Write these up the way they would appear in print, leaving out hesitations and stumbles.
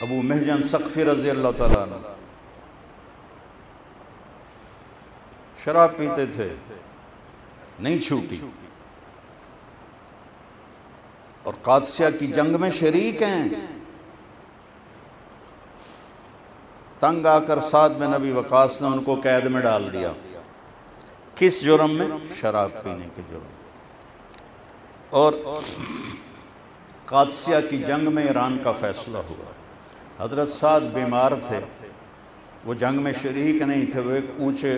ابو محجن ثقفی رضی اللہ تعالیٰ عنہ شراب پیتے تھے، نہیں چھوٹی، اور قادسیہ کی جنگ میں شریک ہیں۔ تنگ آ کر سعد بن ابی وقاص نے ان کو قید میں ڈال دیا۔ کس جرم میں؟ شراب پینے کے جرم۔ اور قادسیہ کی جنگ میں ایران کا فیصلہ ہوا۔ حضرت سعد بیمار تھے، وہ جنگ میں شریک نہیں تھے، وہ ایک اونچے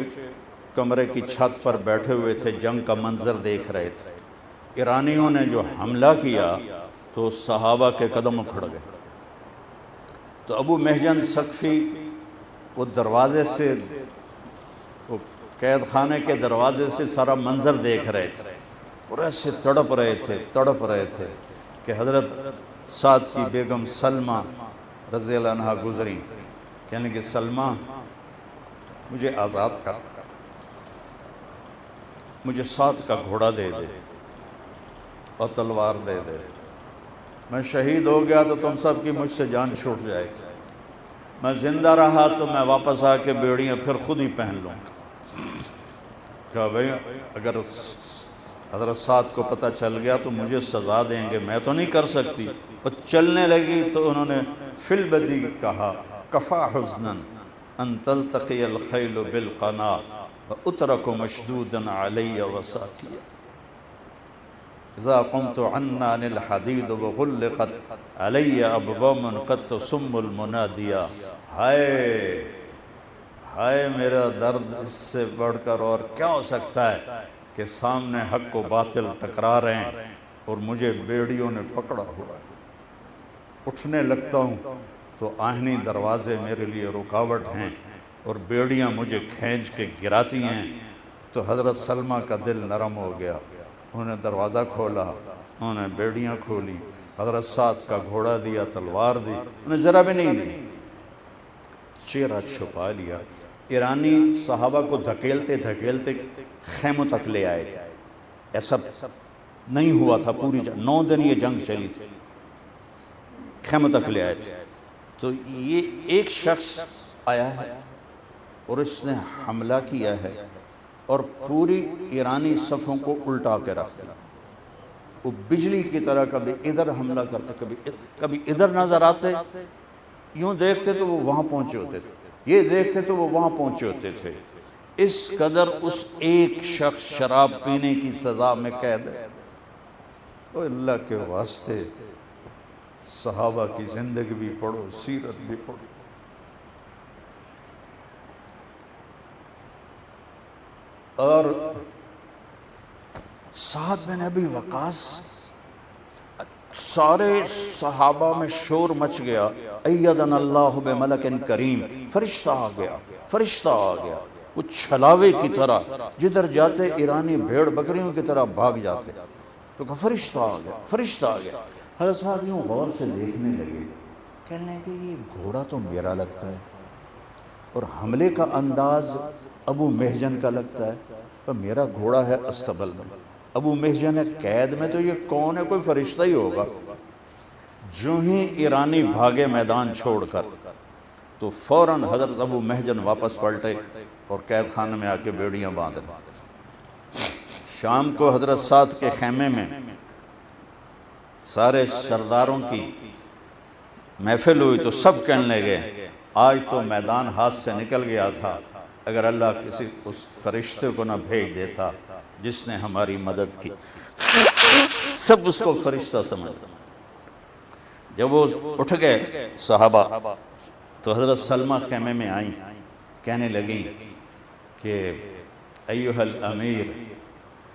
کمرے کی چھت پر بیٹھے ہوئے تھے، جنگ کا منظر دیکھ رہے تھے۔ ایرانیوں نے جو حملہ کیا تو صحابہ کے قدم اکھڑ گئے۔ تو ابو محجن ثقفی وہ دروازے سے، وہ قید خانے کے دروازے سے سارا منظر دیکھ رہے تھے، اور ایسے تڑپ رہے تھے کہ حضرت سعد کی بیگم سلمہ رضی اللہ عنہا گزری، کہنے کہ سلمہ مجھے آزاد کر، مجھے سعد کا گھوڑا دے دے اور تلوار دے دے، میں شہید ہو گیا تو تم سب کی مجھ سے جان چھوٹ جائے گی، میں زندہ رہا تو میں واپس آ کے بیڑیاں پھر خود ہی پہن لوں گا۔ کہا بھئی اگر حضرت سعد کو پتہ چل گیا تو مجھے سزا دیں گے، میں تو نہیں کر سکتی۔ وہ چلنے لگی تو انہوں نے فی البدی کہا کفا حزنا ان تلتقی الخیل بالقنا واترک مشدودا علی وساکیا اذا قمت عنا عن الحدید وغلقت علی ابواب قد تسم المنادیا۔ ہائے میرا درد، اس سے بڑھ کر اور کیا ہو سکتا ہے کہ سامنے حق و باطل ٹکرا رہے ہیں اور مجھے بیڑیوں نے پکڑا ہوا ہے، اٹھنے لگتا ہوں تو آہنی دروازے میرے لیے رکاوٹ ہیں اور بیڑیاں مجھے کھینچ کے گراتی ہیں۔ تو حضرت سلمہ کا دل نرم ہو گیا، انہوں نے دروازہ کھولا، انہوں نے بیڑیاں کھولی، حضرت سعد کا گھوڑا دیا، تلوار دی، انہیں ذرا بھی نہیں دی، چہرہ چھپا لیا۔ ایرانی صحابہ کو دھکیلتے دھکیلتے خیموں تک لے آئے تھے، ایسا نہیں ہوا تھا، پوری 9 دن یہ جنگ چلی تھی، خیموں تک لے آئے تھے۔ تو یہ ایک شخص آیا ہے اور اس نے حملہ کیا ہے اور پوری ایرانی صفوں کو الٹا کے رکھ دیا۔ وہ بجلی کی طرح کبھی ادھر حملہ کرتے، کبھی ادھر نظر آتے، یوں دیکھتے تو وہ وہاں پہنچے ہوتے تھے، یہ دیکھتے تو وہ وہاں پہنچے ہوتے تھے۔ اس قدر اس ایک شخص شراب پینے کی سزا میں قید ہے۔ او اللہ کے واسطے صحابہ کی زندگی بھی پڑھو، سیرت بھی پڑھو۔ اور سعد بن ابی وقاص، سارے صحابہ میں شور مچ گیا، ایدنا اللہ بملک کریم، فرشتہ آ گیا، فرشتہ آ گیا۔ وہ چھلاوے کی طرح جدھر جاتے ایرانی بھیڑ بکریوں کی طرح بھاگ جاتے، تو کہا فرشتہ آ گیا، فرشتہ آ گیا۔ حضرت صاحب یوں غور سے دیکھنے لگے، کہنے لگے یہ گھوڑا تو میرا لگتا ہے اور حملے کا انداز ابو محجن کا لگتا ہے، پر میرا گھوڑا ہے استبل میں، ابو محجن ہے قید میں، تو یہ کون ہے؟ کوئی فرشتہ ہی ہوگا۔ جو ہی ایرانی بھاگے میدان چھوڑ کر تو فوراً حضرت ابو محجن واپس پلٹے اور قید خانے میں آ کے بیڑیاں باندھ لی۔ شام کو حضرت سعد کے خیمے میں سارے سرداروں کی محفل ہوئی تو سب کہنے لگے آج تو میدان ہاتھ سے نکل گیا تھا، اگر اللہ کسی اس فرشتے کو نہ بھیج دیتا جس نے ہماری مدد کی۔ سب اس کو فرشتہ سمجھتا۔ جب وہ اٹھ گئے صحابہ تو حضرت سلمہ خیمے میں آئیں، کہنے لگیں کہ ایھا الامیر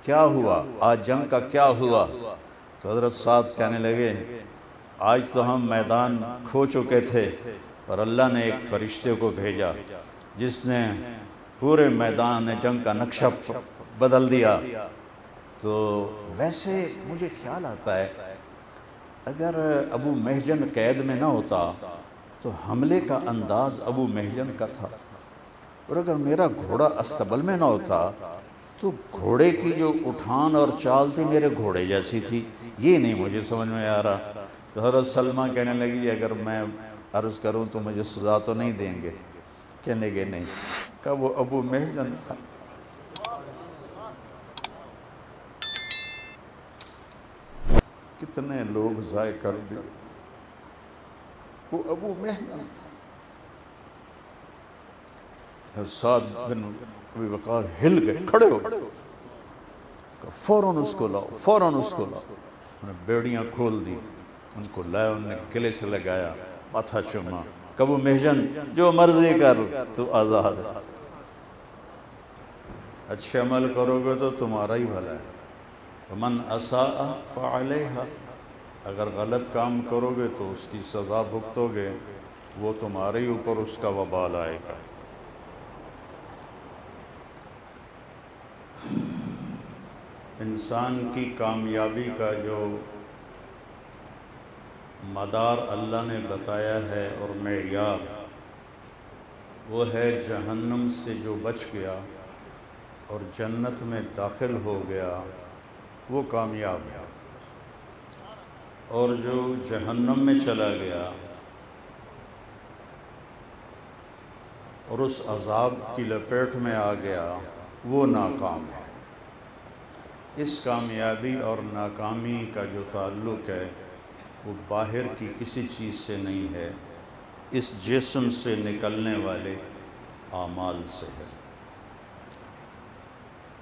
کیا ہوا آج، جنگ کا کیا ہوا؟ تو حضرت سعد کہنے لگے آج تو ہم میدان کھو چکے تھے اور اللہ نے ایک فرشتے کو بھیجا جس نے پورے میدان جنگ کا نقشہ بدل دیا۔ تو ویسے مجھے خیال آتا ہے اگر ابو محجن قید میں نہ ہوتا تو حملے کا انداز ابو محجن کا تھا، اور اگر میرا گھوڑا استبل میں نہ ہوتا تو گھوڑے کی جو اٹھان اور چال تھی میرے گھوڑے جیسی تھی، یہ نہیں مجھے سمجھ میں آ رہا۔ تو حضرت سلمہ کہنے لگی اگر میں عرض کروں تو مجھے سزا تو نہیں دیں گے؟ کہنے گے نہیں۔ کہا وہ ابو محجن تھا۔ کتنے لوگ ضائع کر دیے، وہ ابو محجن تھا۔ سعد بن ابی وقاص ہل گئے، کھڑے ہو گئے، فوراً اس کو لاؤ، فوراً اس کو لاؤ۔ انہوں نے بیڑیاں کھول دی، ان کو لایا، انہوں نے گلے سے لگایا، ماتھا چوما، کہ ابو محجن جو مرضی کر تو آزاد ہے، اچھے عمل کرو گے تو تمہارا ہی بھلا ہے، ومن اساء فعلیہا، اگر غلط کام کرو گے تو اس کی سزا بھگتو گے، وہ تمہارے ہی اوپر اس کا وبال آئے گا۔ انسان کی کامیابی کا جو مدار اللہ نے بتایا ہے اور معیار، وہ ہے جہنم سے جو بچ گیا اور جنت میں داخل ہو گیا وہ کامیاب ہے، اور جو جہنم میں چلا گیا اور اس عذاب کی لپیٹ میں آ گیا وہ ناکام ہے۔ اس کامیابی اور ناکامی کا جو تعلق ہے وہ باہر کی کسی چیز سے نہیں ہے، اس جسم سے نکلنے والے اعمال سے ہے۔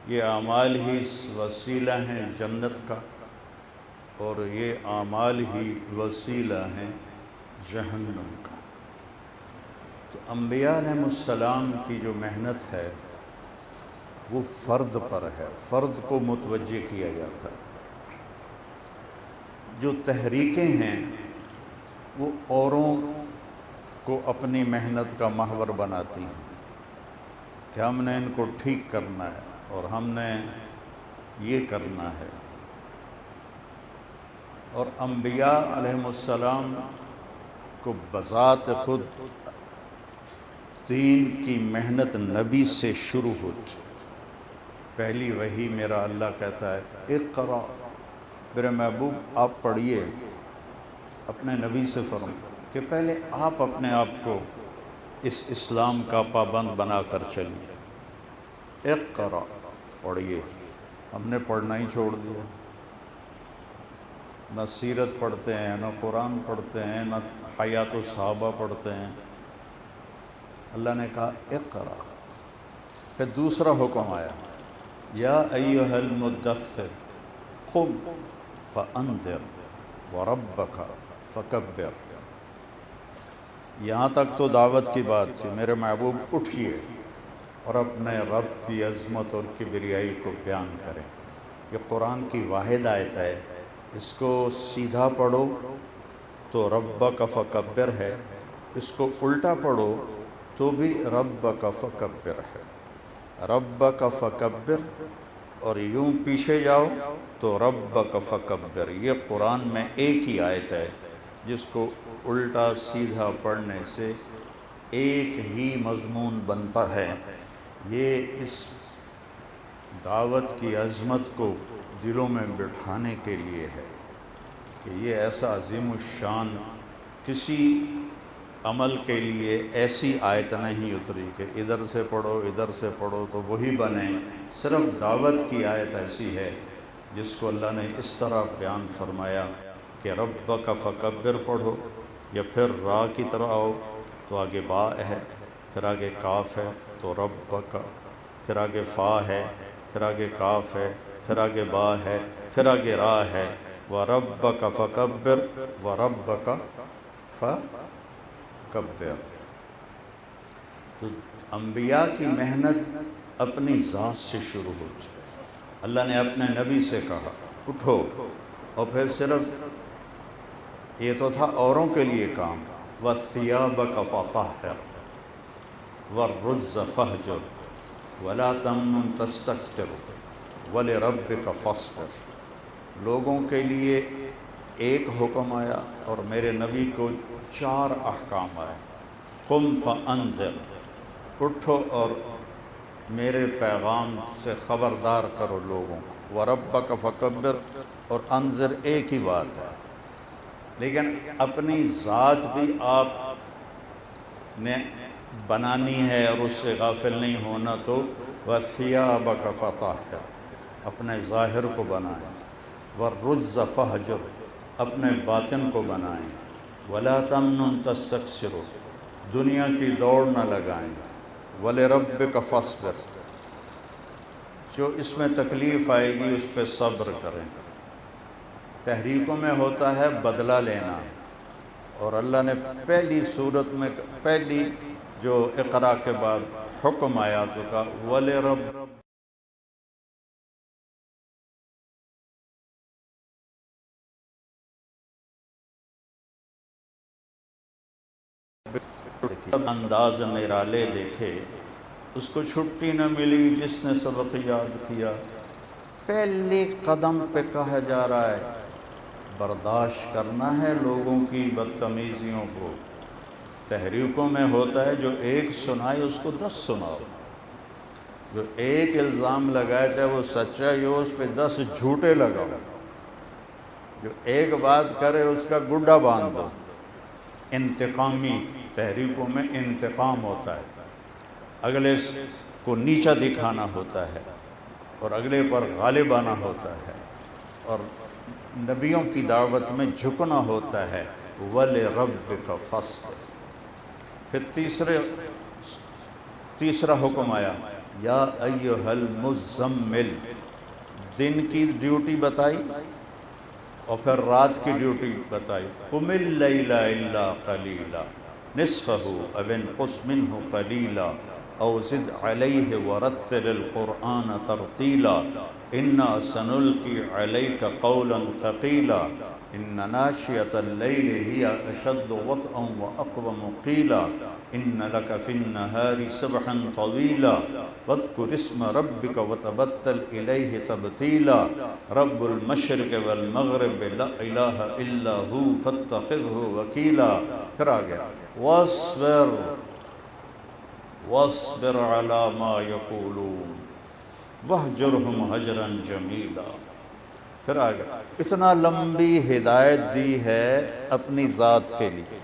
یہ اعمال ہی وسیلہ ہیں جنت کا، اور یہ اعمال ہی وسیلہ ہیں جہنم کا۔ تو انبیاء علیہ السلام کی جو محنت ہے وہ فرد پر ہے، فرد کو متوجہ کیا جاتا ہے۔ جو تحریکیں ہیں وہ اوروں کو اپنی محنت کا محور بناتی ہیں کہ ہم نے ان کو ٹھیک کرنا ہے اور ہم نے یہ کرنا ہے، اور انبیاء علیہ السلام کو بذات خود دین کی محنت نبی سے شروع ہوتی۔ پہلی وحی میرا اللہ کہتا ہے اقرا، میرے محبوب آپ پڑھیے، اپنے نبی سے فرمائیں کہ پہلے آپ اپنے آپ کو اس اسلام کا پابند بنا کر چلیے۔ اقرا، پڑھیے۔ ہم نے پڑھنا ہی چھوڑ دیا، نہ سیرت پڑھتے ہیں، نہ قرآن پڑھتے ہیں، نہ حیات الصحابہ پڑھتے ہیں۔ اللہ نے کہا اقرا۔ پھر دوسرا حکم آیا، یا ایھا المدثر قم فانذر وربک فکبر۔ یہاں تک تو دعوت کی بات تھی، میرے محبوب اٹھیے اور اپنے رب کی عظمت اور کبریائی کو بیان کریں۔ یہ قرآن کی واحد آیت ہے، اس کو سیدھا پڑھو تو ربک فکبر ہے، اس کو الٹا پڑھو تو بھی ربک فکبر ہے۔ ربک فکبر اور یوں پیچھے جاؤ تو ربک فکبر، یہ قرآن میں ایک ہی آیت ہے جس کو الٹا سیدھا پڑھنے سے ایک ہی مضمون بنتا ہے۔ یہ اس دعوت کی عظمت کو دلوں میں بٹھانے کے لیے ہے کہ یہ ایسا عظیم الشان کسی عمل کے لیے ایسی آیت نہیں اتری کہ ادھر سے پڑھو ادھر سے پڑھو تو وہی بنے۔ صرف دعوت کی آیت ایسی ہے جس کو اللہ نے اس طرح بیان فرمایا کہ ربک فکبر پڑھو، یا پھر را کی طرح آؤ تو آگے با ہے، پھر آگے کاف ہے تو ربک، پھر آگے فا ہے، پھر آگے کاف ہے، پھر آگے با ہے، پھر آگے را ہے، وَرَبَّكَ فَكَبِّرْ وَرَبَّكَ فَكَبِّرْ۔ تو انبیاء کی محنت اپنی ذات سے شروع ہوتی ہے۔ اللہ نے اپنے نبی سے کہا اٹھو، اور پھر صرف یہ تو تھا اوروں کے لیے کام، وَثِيَابَكَ فَطَهِّرْ وَالرُّجْزَ فَاهْجُرْ وَلَا تَمْنُنْ تَسْتَكْثِرْ وَلِرَبِّكَ فَاصْبِرْ۔ لوگوں کے لیے ایک حکم آیا اور میرے نبی کو 4 احکام آئے۔ قم فانذر، اٹھو اور میرے پیغام سے خبردار کرو لوگوں کو، وربک فکبر اور انذر ایک ہی بات ہے، لیکن اپنی ذات بھی آپ نے بنانی ہے اور اس سے غافل نہیں ہونا تو وَثِيَابَكَ فَطَهِّرْ، اپنے ظاہر کو بنائیں، وَالرُّجْزَ فَاهْجُرْ، اپنے باطن کو بنائیں، وَلَا تَمْنُن تَسْتَكْثِرُ، دنیا کی دوڑ نہ لگائیں، وَلِرَبِّكَ فَاصْبِرْ، جو اس میں تکلیف آئے گی اس پہ صبر کریں۔ تحریکوں میں ہوتا ہے بدلہ لینا، اور اللہ نے پہلی صورت میں پہلی جو اقرا کے بعد حکم آیا تو کہا وَلِرَبِّكَ، انداز نرالے دیکھے، اس کو چھٹی نہ ملی جس نے سبق یاد کیا۔ پہلے قدم پہ کہا جا رہا ہے برداشت کرنا ہے لوگوں کی بدتمیزیوں کو۔ تحریکوں میں ہوتا ہے جو ایک سنائے اس کو 10 سناؤ، جو ایک الزام لگائے چاہے وہ سچا ہی ہو اس پہ 10 جھوٹے لگاؤ، جو ایک بات کرے اس کا گڈا باندھ دو۔ انتقامی تحریکوں میں انتقام ہوتا ہے، اگلے کو نیچا دکھانا ہوتا ہے اور اگلے پر غالب آنا ہوتا ہے، اور نبیوں کی دعوت میں جھکنا ہوتا ہے۔ وَلِرَبِّكَ فَاصْبِرْ۔ پھر تیسرا حکم آیا یا ایھا المزمل، دن کی ڈیوٹی بتائی اور پھر رات کی ڈیوٹی بتائی۔ قم اللیل الا قلیلا نصفہ او انقص منہ قلیلا او زد علیہ ورتل القرآن ترتیلا انا سنلقی علیک قولا ثقیلا ان ناشئۃ اللیل ہی اشد وطئا واقوم قیلا ان لک فی النہار سبحا طویلا واذکر اسم ربک وتبتل الیہ تبتیلا رب المشرق والمغرب لا الہ الا ہو فاتخذہ وکیلا۔ پھر آ گیا واصبر علی ما یقولون واہجرہم ہجرا جمیلا۔ پھر آ گیا اتنا لمبی ہدایت دی ہے اپنی ذات کے لیے۔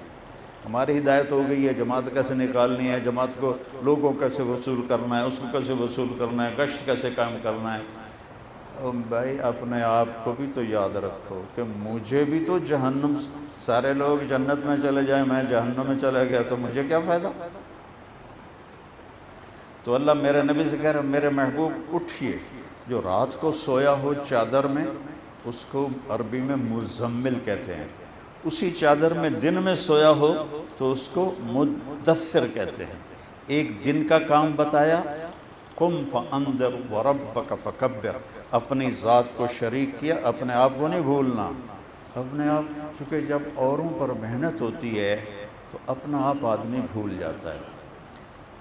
ہماری ہدایت ہو گئی ہے جماعت کیسے نکالنی ہے، جماعت کو لوگوں کیسے وصول کرنا ہے، اس کو کیسے وصول کرنا ہے، گشت کیسے قائم کرنا ہے۔ بھائی اپنے آپ کو بھی تو یاد رکھو کہ مجھے بھی تو جہنم، سارے لوگ جنت میں چلے جائیں میں جہنم میں چلا گیا تو مجھے کیا فائدہ؟ تو اللہ میرے نبی سے کہہ رہا ہے میرے محبوب اٹھئے، جو رات کو سویا ہو چادر میں اس کو عربی میں مزمل کہتے ہیں، اسی چادر میں دن میں سویا ہو تو اس کو مدثر کہتے ہیں۔ ایک دن کا کام بتایا، قم فانذر وربک فکبر، اپنی ذات کو شریک کیا، اپنے آپ کو نہیں بھولنا۔ اپنے آپ، چونکہ جب اوروں پر محنت ہوتی ہے تو اپنا آپ آدمی بھول جاتا ہے۔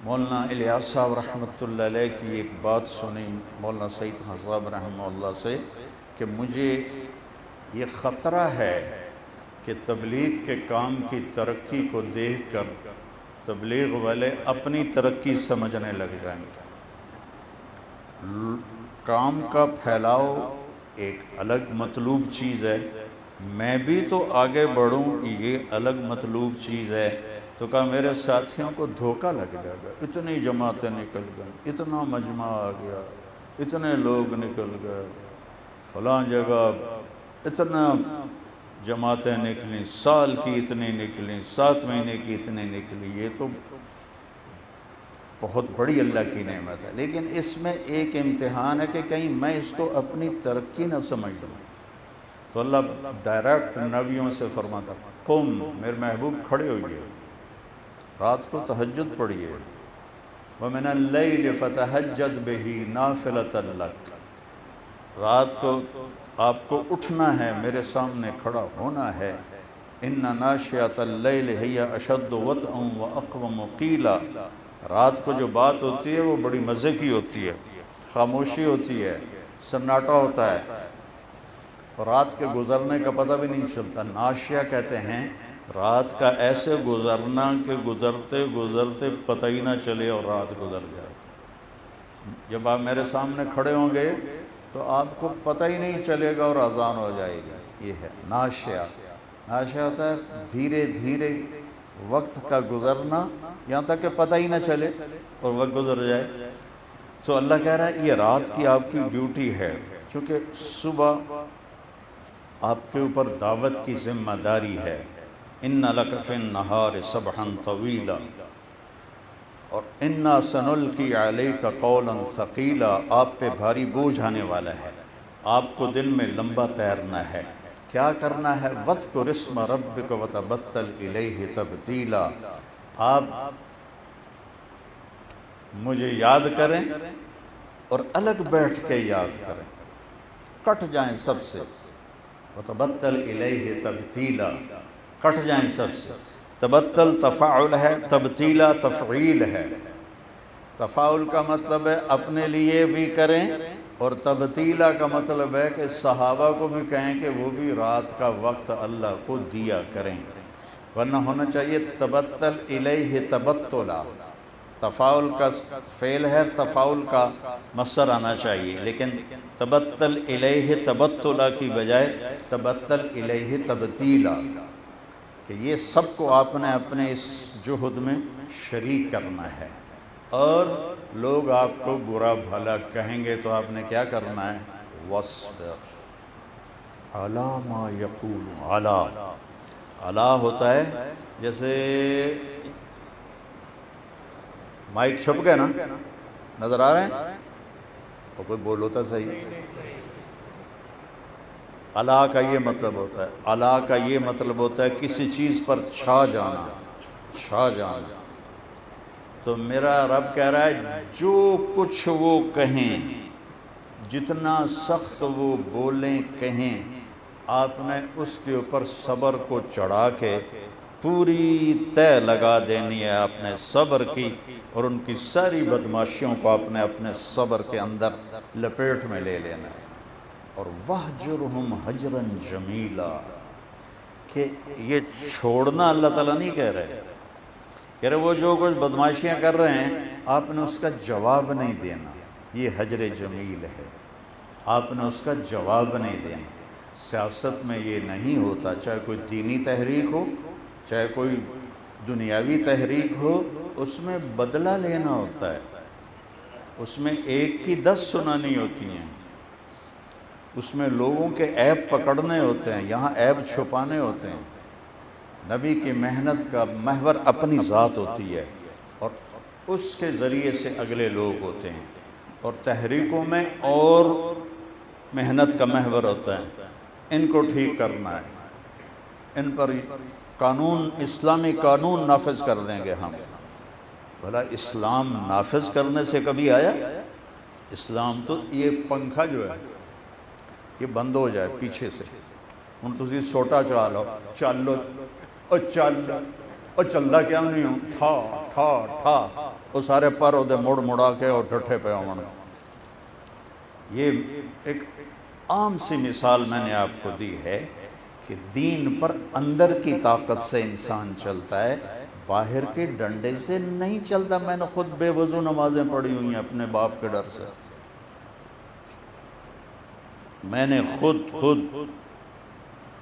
مولانا الیاس صاحب رحمۃ اللہ علیہ کی ایک بات سنی مولانا سعید خان صاحب رحمہ اللہ سے کہ مجھے یہ خطرہ ہے کہ تبلیغ کے کام کی ترقی کو دیکھ کر تبلیغ والے اپنی ترقی سمجھنے لگ جائیں گے۔ کام کا پھیلاؤ ایک الگ مطلوب چیز ہے، میں بھی تو آگے بڑھوں یہ الگ مطلوب چیز ہے۔ تو کہا میرے ساتھیوں کو دھوکہ لگ جائے گا، اتنی جماعتیں نکل گئیں، اتنا مجمع آ گیا، اتنے لوگ نکل گئے، فلاں جگہ اتنا جماعتیں نکلیں، سال کی اتنی نکلیں، 7 مہینے کی اتنی نکلی، یہ تو بہت بڑی اللہ کی نعمت ہے۔ لیکن اس میں ایک امتحان ہے کہ کہیں میں اس کو اپنی ترقی نہ سمجھ لوں۔ تو اللہ ڈائریکٹ نبیوں سے فرماتا قم، میرے محبوب کھڑے ہوئیے، رات کو تہجد پڑھیے، وَمِنَ اللَّيْلِ فَتَهَجَّدْ بِهِ نَافِلَةً لَكَ، رات کو آپ کو اٹھنا ہے، میرے سامنے کھڑا ہونا ہے۔ إِنَّ نَاشِئَةَ اللَّيْلِ هِيَ أَشَدُّ وَطْئًا وَأَقْوَمُ قِيلًا، رات کو جو بات ہوتی ہے وہ بڑی مزے کی ہوتی ہے، خاموشی ہوتی ہے، سناٹا ہوتا ہے، رات کے گزرنے کا پتہ بھی نہیں چلتا۔ ناشیہ کہتے ہیں رات کا ایسے گزرنا کہ گزرتے گزرتے پتہ ہی نہ چلے اور رات گزر جائے۔ جب آپ میرے سامنے کھڑے ہوں گے تو آپ کو پتہ ہی نہیں چلے گا اور اذان ہو جائے گی۔ یہ ہے ناشیہ۔ ناشیہ ہوتا ہے دھیرے دھیرے وقت کا گزرنا یہاں تک کہ پتہ ہی نہ چلے اور وقت گزر جائے. تو اللہ کہہ رہا ہے یہ رات کی آپ کی ڈیوٹی ہے، چونکہ صبح آپ کے اوپر دعوت کی ذمہ داری ہے. اِنَّ لَكَ فِي النَّهَارِ سَبْحًا طَوِيلًا اور اِنَّا سَنُلْقِي عَلَيْكَ قَوْلًا ثَقِيلًا، آپ پہ بھاری بوجھ آنے والا ہے، آپ کو دن میں لمبا تیرنا ہے. کیا کرنا ہے؟ وَاذْكُرِ اسْمَ رَبِّكَ وَتَبَتَّلْ إِلَيْهِ تَبْتِيلًا، آپ مجھے یاد کریں اور الگ بیٹھ کے یاد کریں، کٹ جائیں سب سے. وَتَبَتَّلْ إِلَيْهِ تَبْتِيلًا، کٹ جائیں سب سے. تبتل تفاعل ہے، تبتیلا تفعیل ہے. تفاعل کا مطلب ہے اپنے لیے بھی کریں، اور تبتیلا کا مطلب ہے کہ صحابہ کو بھی کہیں کہ وہ بھی رات کا وقت اللہ کو دیا کریں. ورنہ ہونا چاہیے تبتل الیہ تبتلا، تفاعل کا فعل ہے، تفاعل کا مصدر آنا چاہیے، لیکن تبتل الیہ تبتلا کی بجائے تبتل الیہ تبتیلا، کہ یہ سب کو آپ نے اپنے اس جہد میں شریک کرنا ہے. اور لوگ آپ کو برا بھلا کہیں گے تو آپ نے کیا کرنا ہے؟ وَاصْبِرْ عَلَىٰ مَا يَقُولُ. عَلَىٰ ہوتا ہے جیسے مائک چھپ گئے نا، نظر آ رہے ہیں؟ اور کوئی بولو تو صحیح. علا کا یہ مطلب ہوتا ہے، علا کا یہ مطلب ہوتا ہے کسی چیز پر چھا جانا، چھا جانا. تو میرا رب کہہ رہا ہے جو کچھ وہ کہیں، جتنا سخت وہ بولیں کہیں، آپ نے اس کے اوپر صبر کو چڑھا کے پوری طے لگا دینی ہے آپ نے صبر کی، اور ان کی ساری بدماشیوں کو آپ نے اپنے صبر کے اندر لپیٹ میں لے لینا ہے. اور وَاهْجُرْهُمْ هَجْرًا جَمِيلًا، کہ یہ چھوڑنا اللہ تعالیٰ نہیں کہہ رہے، کہہ رہے وہ جو کچھ بدماشیاں کر رہے ہیں آپ نے اس کا جواب نہیں دینا. یہ حجر جمیل ہے، آپ نے اس کا جواب نہیں دینا. سیاست میں یہ نہیں ہوتا، چاہے کوئی دینی تحریک ہو، چاہے کوئی دنیاوی تحریک ہو، اس میں بدلہ لینا ہوتا ہے، اس میں ایک کی 10 سنانی ہوتی ہیں، اس میں لوگوں کے عیب پکڑنے ہوتے ہیں، یہاں عیب چھپانے ہوتے ہیں. نبی کی محنت کا محور اپنی ذات ہوتی ہے، اور اس کے ذریعے سے اگلے لوگ ہوتے ہیں. اور تحریکوں میں اور محنت کا محور ہوتا ہے، ان کو ٹھیک کرنا ہے، ان پر قانون، اسلامی قانون نافذ کر دیں گے ہم. بھلا اسلام نافذ کرنے سے کبھی آیا؟ اسلام تو یہ پنکھا جو ہے یہ بند ہو جائے پیچھے سے، ہوں تسی سوٹا چلا لو، چل لو، اور چلدا کیوں نہیں ہوں، ٹھا ٹھا ٹھا، وہ سارے پر وہ مڑ مڑا کے اور ڈٹھے پہ ہوں. یہ ایک عام سی مثال میں نے آپ کو دی ہے کہ دین پر اندر کی طاقت سے انسان چلتا ہے، باہر کے ڈنڈے سے نہیں چلتا. میں نے خود بے وضو نمازیں پڑھی ہوئی ہیں اپنے باپ کے ڈر سے، میں نے خود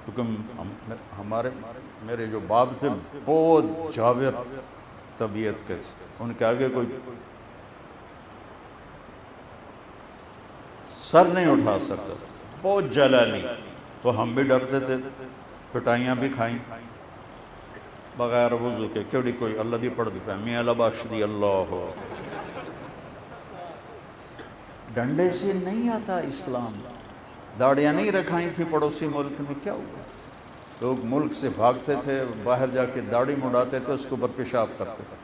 کیونکہ میرے جو باپ تھے بہت جابر طبیعت کے، ان کے آگے کوئی سر نہیں اٹھا سکتا، بہت جلالی. تو ہم بھی ڈرتے تھے، پٹائیاں بھی کھائیں بغیر وضو کے. کیڑی کوئی اللہ دی پڑھ دی پہ میاں اللہ بخش دی اللہ ہو. ڈنڈے سے نہیں آتا اسلام. داڑیاں نہیں رکھائی تھی پڑوسی ملک میں، کیا ہوا؟ لوگ ملک سے بھاگتے تھے، باہر جا کے داڑھی مڑاتے تھے، اس کے اوپر پیشاب کرتے تھے.